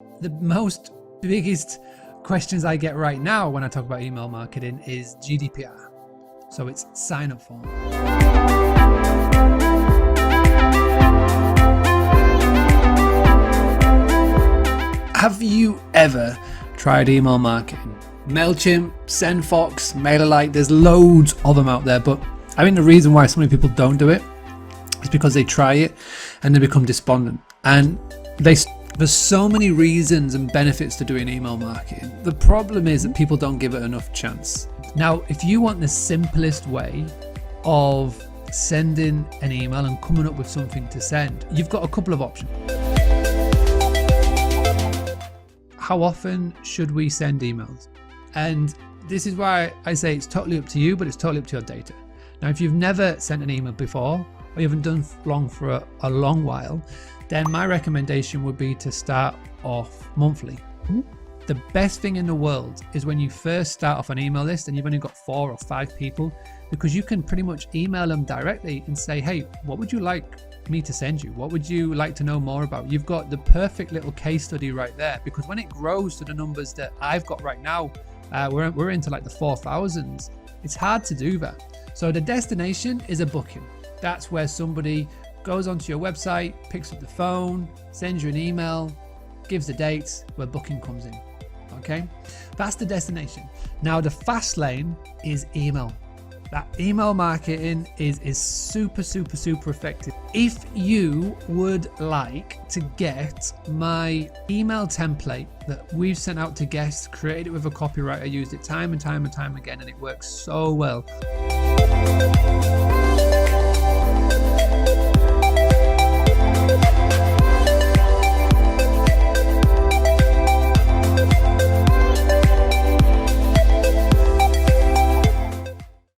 The most biggest questions I get right now when I talk about email marketing is GDPR. So it's sign up form. Have you ever tried email marketing? MailChimp, SendFox, MailerLite, there's loads of them out there, but I think the reason why so many people don't do it is because they try it and they become despondent. And there's so many reasons and benefits to doing email marketing. The problem is that people don't give it enough chance. Now, if you want the simplest way of sending an email and coming up with something to send, you've got a couple of options. How often should we send emails? And this is why I say it's totally up to you, but it's totally up to your data. Now, if you've never sent an email before, or you haven't done long for a long while, then my recommendation would be to start off monthly. The best thing in the world is when you first start off an email list and you've only got 4 or 5 people, because you can pretty much email them directly and say, hey, what would you like me to send you? What would you like to know more about? You've got the perfect little case study right there, because when it grows to the numbers that I've got right now, we're into like the 4,000s. It's hard to do that. So the destination is a booking. That's where somebody goes onto your website, picks up the phone, sends you an email, gives the dates, where booking comes in. Okay, that's the destination. Now the fast lane is email. That email marketing is super effective. If you would like to get my email template that we've sent out to guests, created it with a copywriter, used it time and time again, and it works so well.